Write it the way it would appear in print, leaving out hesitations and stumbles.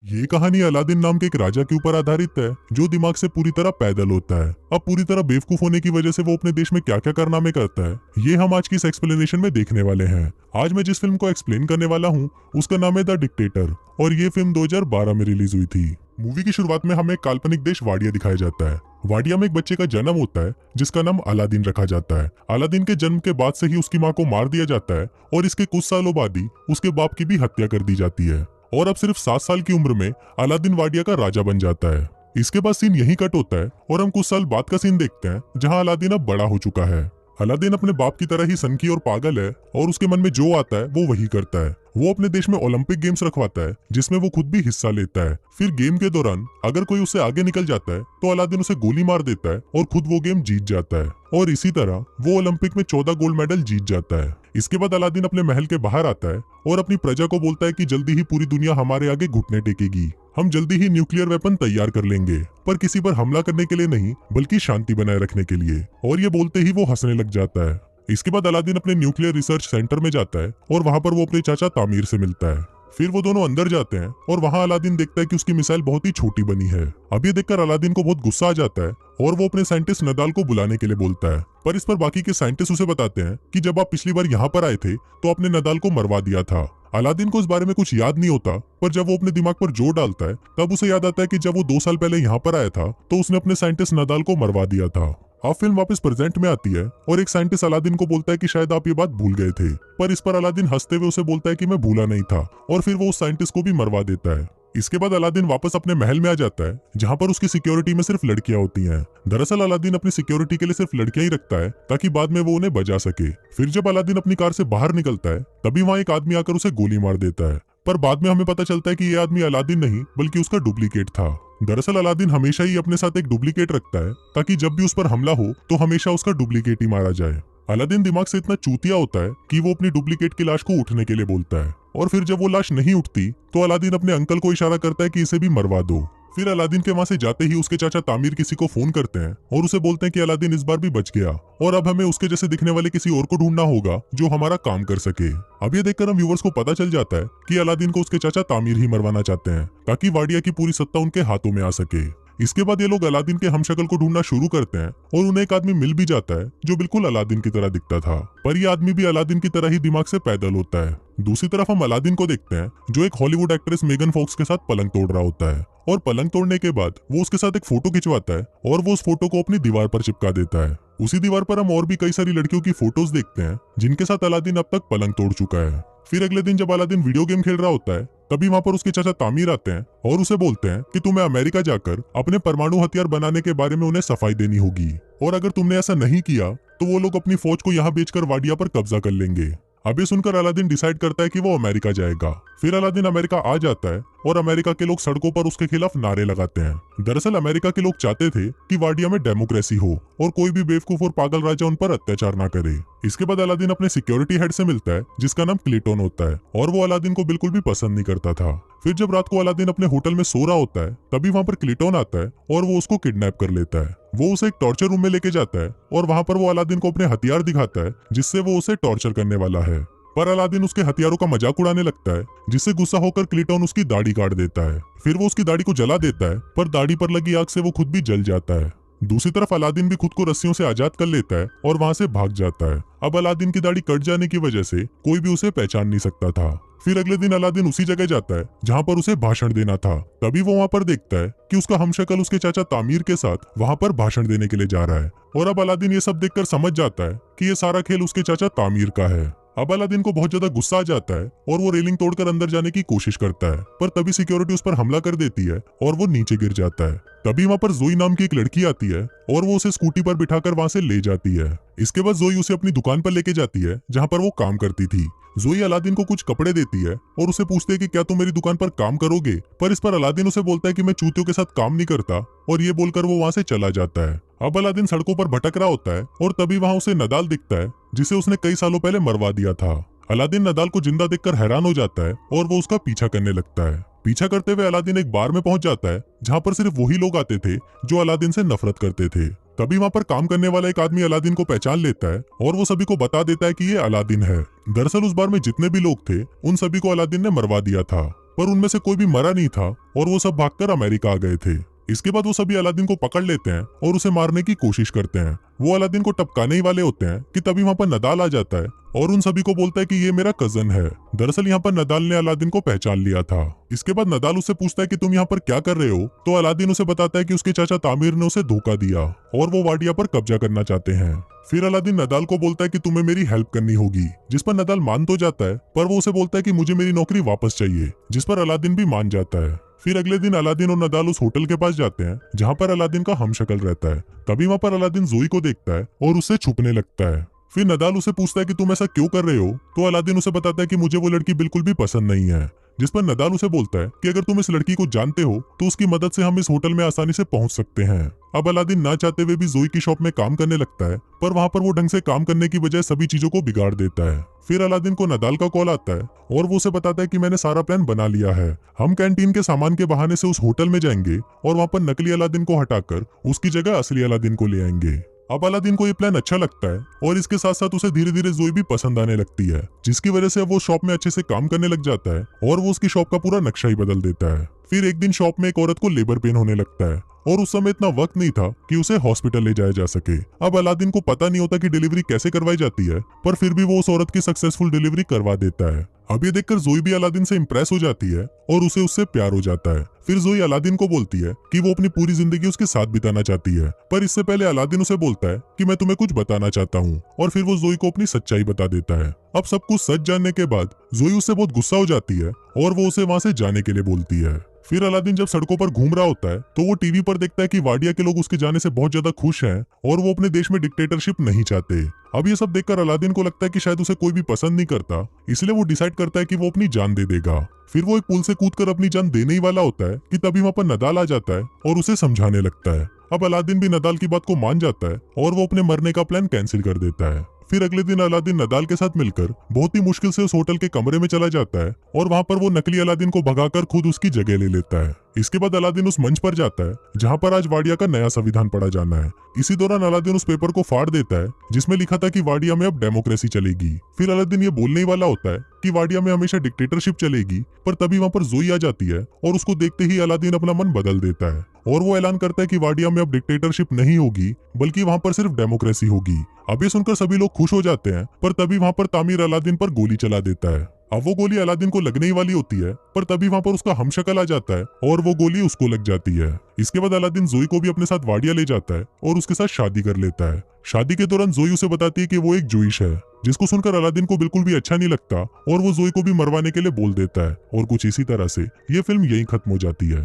ये कहानी अलादीन नाम के एक राजा के ऊपर आधारित है जो दिमाग से पूरी तरह पैदल होता है। अब पूरी तरह बेवकूफ होने की वजह से वो अपने देश में क्या क्या कारनामे करता है ये हम आज की इस एक्सप्लेनेशन में देखने वाले हैं। आज मैं जिस फिल्म को एक्सप्लेन करने वाला हूँ उसका नाम है द डिक्टेटर और ये फिल्म 2012 में रिलीज हुई थी। मूवी की शुरुआत में हमें एक काल्पनिक देश वाडिया दिखाया जाता है। वाडिया में एक बच्चे का जन्म होता है जिसका नाम अलादीन रखा जाता है। अलादीन के जन्म के बाद से ही उसकी माँ को मार दिया जाता है और इसके कुछ सालों बाद ही उसके बाप की भी हत्या कर दी जाती है और अब सिर्फ 7 साल की उम्र में अलादीन वाडिया का राजा बन जाता है। इसके बाद सीन यहीं कट होता है और हम कुछ साल बाद का सीन देखते हैं जहां अलादीन अब बड़ा हो चुका है। अलादीन अपने बाप की तरह ही सनकी और पागल है और उसके मन में जो आता है वो वही करता है। वो अपने देश में ओलंपिक गेम्स रखवाता है जिसमें वो खुद भी हिस्सा लेता है। फिर गेम के दौरान अगर कोई उससे आगे निकल जाता है तो अलादीन उसे गोली मार देता है और खुद वो गेम जीत जाता है और इसी तरह वो ओलंपिक में 14 गोल्ड मेडल जीत जाता है। इसके बाद अलादीन अपने महल के बाहर आता है और अपनी प्रजा को बोलता है कि जल्दी ही पूरी दुनिया हमारे आगे घुटने टेकेगी। हम जल्दी ही न्यूक्लियर वेपन तैयार कर लेंगे, पर किसी पर हमला करने के लिए नहीं बल्कि शांति बनाए रखने के लिए। और ये बोलते ही वो हंसने लग जाता है। इसके बाद अलादीन अपने न्यूक्लियर रिसर्च सेंटर में जाता है और वहां पर वो अपने चाचा तामीर से मिलता है। फिर वो दोनों अंदर जाते हैं और वहां अलादीन देखता है कि उसकी मिसाइल बहुत ही छोटी बनी है। अब ये देखकर अलादीन को बहुत गुस्सा आ जाता है और वो अपने साइंटिस्ट नदाल को बुलाने के लिए बोलता है, पर इस पर बाकी के साइंटिस्ट उसे बताते हैं कि जब आप पिछली बार यहाँ पर आए थे तो आपने नदाल को मरवा दिया था। अलादीन को इस बारे में कुछ याद नहीं होता, पर जब वो अपने दिमाग पर जोर डालता है तब उसे याद आता है कि जब वो 2 साल पहले यहाँ पर आया था तो उसने अपने साइंटिस्ट नदाल को मरवा दिया था। अब फिल्म वापस प्रेजेंट में आती है और एक साइंटिस्ट अलादीन को बोलता है कि शायद आप ये बात भूल गए थे, पर इस पर अलादीन हंसते हुए उसे बोलता है कि मैं भूला नहीं था और फिर वो उस साइंटिस्ट को भी मरवा देता है। इसके बाद अलादीन वापस अपने महल में आ जाता है जहाँ पर उसकी सिक्योरिटी में सिर्फ लड़कियां होती हैं। दरअसल अलादीन अपनी सिक्योरिटी के लिए सिर्फ लड़कियां ही रखता है ताकि बाद में वो उन्हें बचा सके। फिर जब अलादीन अपनी कार से बाहर निकलता है तभी वहाँ एक आदमी आकर उसे गोली मार देता है, पर बाद में हमें पता चलता है कि ये आदमी अलादीन नहीं बल्कि उसका डुप्लीकेट था। दरअसल अलादीन हमेशा ही अपने साथ एक डुप्लीकेट रखता है ताकि जब भी उस पर हमला हो तो हमेशा उसका डुप्लीकेट ही मारा जाए। अलादीन दिमाग से इतना चूतिया होता है कि वो अपनी डुप्लीकेट की लाश को उठने के लिए बोलता है और फिर जब वो लाश नहीं उठती तो अलादीन अपने अंकल को इशारा करता है कि इसे भी मरवा दो। फिर अलादीन के वहां से जाते ही उसके चाचा तामीर किसी को फोन करते हैं और उसे बोलते हैं कि अलादीन इस बार भी बच गया और अब हमें उसके जैसे दिखने वाले किसी और को ढूंढना होगा जो हमारा काम कर सके। अब ये देखकर हम व्यूवर्स को पता चल जाता है कि अलादीन को उसके चाचा तामीर ही मरवाना चाहते हैं ताकि वाडिया की पूरी सत्ता उनके हाथों में आ सके। इसके बाद ये लोग अलादीन के हमशक्ल को ढूंढना शुरू करते हैं और उन्हें एक आदमी मिल भी जाता है जो बिल्कुल अलादीन की तरह दिखता था, पर यह आदमी भी अलादीन की तरह ही दिमाग से पैदल होता है। दूसरी तरफ हम अलादीन को देखते हैं जो एक हॉलीवुड एक्ट्रेस मेगन फॉक्स के साथ पलंग तोड़ रहा होता है और पलंग तोड़ने के बाद वो उसके साथ एक फोटो खिंचवाता है और वो उस फोटो को अपनी दीवार पर चिपका देता है। उसी दीवार पर हम और भी कई सारी लड़कियों की फोटोज देखते हैं जिनके साथ अलादीन अब तक पलंग तोड़ चुका है। फिर अगले दिन जब अलादीन वीडियो गेम खेल रहा होता है तभी वहाँ पर उसके चाचा तामीर आते हैं और उसे बोलते हैं कि तुम्हें अमेरिका जाकर अपने परमाणु हथियार बनाने के बारे में उन्हें सफाई देनी होगी और अगर तुमने ऐसा नहीं किया तो वो लोग अपनी फौज को यहाँ बेचकर वाडिया पर कब्जा कर लेंगे। अब ये सुनकर अलादीन डिसाइड करता है कि वो अमेरिका जाएगा। फिर अलादीन अमेरिका आ जाता है और अमेरिका के लोग सड़कों पर उसके खिलाफ नारे लगाते हैं। दरअसल अमेरिका के लोग चाहते थे कि वाडिया में डेमोक्रेसी हो और कोई भी बेवकूफ और पागल राजा उन पर अत्याचार ना करे। इसके बाद अलादीन अपने सिक्योरिटी हेड से मिलता है जिसका नाम क्लिटोन होता है और वो अलादीन को बिल्कुल भी पसंद नहीं करता था। फिर जब रात को अलादीन अपने होटल में सो रहा होता है तभी वहाँ पर क्लिटोन आता है और वो उसको किडनैप कर लेता है। वो उसे एक टॉर्चर रूम में लेके जाता है और वहाँ पर वो अलादीन को अपने हथियार दिखाता है जिससे वो उसे टॉर्चर करने वाला है, पर अलादीन उसके हथियारों का मजाक उड़ाने लगता है जिससे गुस्सा होकर क्लिटोन उसकी दाढ़ी काट देता है। फिर वो उसकी दाढ़ी को जला देता है, पर दाढ़ी पर लगी आग से वो खुद भी जल जाता है। दूसरी तरफ अलादीन भी खुद को रस्सियों से आजाद कर लेता है और वहां से भाग जाता है। अब अलादीन की दाढ़ी कट जाने की वजह से कोई भी उसे पहचान नहीं सकता था। फिर अगले दिन अलादीन उसी जगह जाता है जहाँ पर उसे भाषण देना था। तभी वो वहाँ पर देखता है कि उसका हमशक्ल उसके चाचा तामीर के साथ वहाँ पर भाषण देने के लिए जा रहा है और अब अलादीन ये सब देखकर समझ जाता है कि ये सारा खेल उसके चाचा तामीर का है। अब अलादीन को बहुत ज्यादा गुस्सा आ जाता है और वो रेलिंग तोड़कर अंदर जाने की कोशिश करता है, पर तभी सिक्योरिटी उस पर हमला कर देती है और वो नीचे गिर जाता है। तभी वहाँ पर जोई नाम की एक लड़की आती है और वो उसे स्कूटी पर बिठाकर वहाँ से ले जाती है। इसके बाद जोई उसे अपनी दुकान पर लेके जाती है जहाँ पर वो काम करती थी। जोई अलादीन को कुछ कपड़े देती है और उसे पूछते है कि क्या तुम मेरी दुकान पर काम करोगे, पर इस पर अलादीन उसे बोलता है कि मैं चूतियों के साथ काम नहीं करता और ये बोलकर वो वहाँ से चला जाता है। अब अलादीन सड़कों पर भटक रहा होता है और तभी वहाँ उसे नदाल दिखता है जिसे उसने कई सालों पहले मरवा दिया था। अलादीन नदाल को जिंदा देखकर हैरान हो जाता है और वो उसका पीछा करने लगता है। पीछा करते हुए अलादीन एक बार में पहुंच जाता है जहाँ पर सिर्फ वही लोग आते थे जो अलादीन से नफरत करते थे। तभी वहाँ पर काम करने वाला एक आदमी अलादीन को पहचान लेता है और वो सभी को बता देता है कि ये अलादीन है। दरअसल उस बार में जितने भी लोग थे उन सभी को अलादीन ने मरवा दिया था। पर उनमें से कोई भी मरा नहीं था और वो सब भागकर अमेरिका आ गए थे। इसके बाद वो सभी अलादीन को पकड़ लेते हैं और उसे मारने की कोशिश करते हैं। वो अलादीन को टपकाने ही वाले होते हैं कि तभी वहाँ पर नदाल आ जाता है और उन सभी को बोलता है कि ये मेरा कजन है। दरअसल यहाँ पर नदाल ने अलादीन को पहचान लिया था। इसके बाद नदाल उससे पूछता है कि तुम यहाँ पर क्या कर रहे हो, तो अलादीन उसे बताता है कि उसके चाचा तामिर ने उसे धोखा दिया और वो वाडिया पर कब्जा करना चाहते हैं। फिर अलादीन नदाल को बोलता है कि तुम्हें मेरी हेल्प करनी होगी, जिस पर नदाल मान तो जाता है, पर वो उसे बोलता है कि मुझे मेरी नौकरी वापस चाहिए, जिस पर अलादीन भी मान जाता है। फिर अगले दिन अलादीन और नदाल उस होटल के पास जाते हैं जहाँ पर अलादीन का हमशक्ल रहता है। तभी वहाँ पर अलादीन जोई को देखता है और उससे छुपने लगता है। फिर नदाल उसे पूछता है कि तुम ऐसा क्यों कर रहे हो, तो अलादीन उसे बताता है कि मुझे वो लड़की बिल्कुल भी पसंद नहीं है। जिस पर नदाल उसे बोलता है कि अगर तुम इस लड़की को जानते हो तो उसकी मदद से हम इस होटल में आसानी से पहुंच सकते हैं। अब अलादीन ना चाहते हुए भी जोई की शॉप में काम करने लगता है, पर वहाँ पर वो ढंग से काम करने की बजाय सभी चीजों को बिगाड़ देता है। फिर अलादीन को नदाल का कॉल आता है और वो उसे बताता है कि मैंने सारा प्लान बना लिया है। हम कैंटीन के सामान के बहाने से उस होटल में जाएंगे और वहाँ पर नकली अलादीन को हटाकर उसकी जगह असली अलादीन को ले आएंगे। अब अलादीन को ये प्लान अच्छा लगता है और इसके साथ साथ उसे धीरे धीरे जोई भी पसंद आने लगती है, जिसकी वजह से वो शॉप में अच्छे से काम करने लग जाता है और वो उसकी शॉप का पूरा नक्शा ही बदल देता है। फिर एक दिन शॉप में एक औरत को लेबर पेन होने लगता है और उस समय इतना वक्त नहीं था कि उसे हॉस्पिटल ले जाया जा सके। अब अलादीन को पता नहीं होता कि डिलीवरी कैसे करवाई जाती है, पर फिर भी वो उस औरत की सक्सेसफुल डिलीवरी करवा देता है। अब ये देखकर जोई भी अलादीन से इम्प्रेस हो जाती है और उसे उससे प्यार हो जाता है। फिर जोई अलादीन को बोलती है कि वो अपनी पूरी जिंदगी उसके साथ बिताना चाहती है, पर इससे पहले अलादीन उसे बोलता है कि मैं तुम्हें कुछ बताना चाहता हूँ, और फिर वो जोई को अपनी सच्चाई बता देता है। अब सब कुछ सच जानने के बाद जोई उससे बहुत गुस्सा हो जाती है और वो उसे वहाँ से जाने के लिए बोलती है। फिर अलादीन जब सड़कों पर घूम रहा होता है तो वो टीवी पर देखता है कि वाडिया के लोग उसके जाने से बहुत ज्यादा खुश हैं और वो अपने देश में डिक्टेटरशिप नहीं चाहते। अब ये सब देखकर अलादीन को लगता है कि शायद उसे कोई भी पसंद नहीं करता, इसलिए वो डिसाइड करता है कि वो अपनी जान दे देगा। फिर वो एक पुल से कूदकर अपनी जान देने ही वाला होता है कि तभी वहाँ पर नदाल आ जाता है और उसे समझाने लगता है। अब अलादीन भी नदाल की बात को मान जाता है और वो अपने मरने का प्लान कैंसिल कर देता है। फिर अगले दिन अलादीन नदाल के साथ मिलकर बहुत ही मुश्किल से उस होटल के कमरे में चला जाता है और वहाँ पर वो नकली अलादीन को भगाकर खुद उसकी जगह ले लेता है। इसके बाद अलादीन उस मंच पर जाता है जहाँ पर आज वाडिया का नया संविधान पढ़ा जाना है। इसी दौरान अलादीन उस पेपर को फाड़ देता है जिसमें लिखा था कि वाडिया में अब डेमोक्रेसी चलेगी। फिर अलादीन ये बोलने ही वाला होता है कि वाडिया में हमेशा डिक्टेटरशिप चलेगी, पर तभी वहाँ पर जोई आ जाती है और उसको देखते ही अलादीन अपना मन बदल देता है और वो ऐलान करता है कि वाडिया में अब डिक्टेटरशिप नहीं होगी, बल्कि वहाँ पर सिर्फ डेमोक्रेसी होगी। अब ये सुनकर सभी लोग खुश हो जाते हैं, पर तभी वहाँ पर तामिर अलादीन पर गोली चला देता है। अब वो गोली अलादीन को लगने ही वाली होती है, पर तभी वहाँ पर उसका हमशक्ल आ जाता है और वो गोली उसको लग जाती है। इसके बाद अलादीन जोई को भी अपने साथ वाडिया ले जाता है और उसके साथ शादी कर लेता है। शादी के दौरान जोई उसे बताती है कि वो एक जूइश है, जिसको सुनकर अलादीन को बिल्कुल भी अच्छा नहीं लगता और वो जोई को भी मरवाने के लिए बोल देता है। और कुछ इसी तरह से ये फिल्म यहीं खत्म हो जाती है।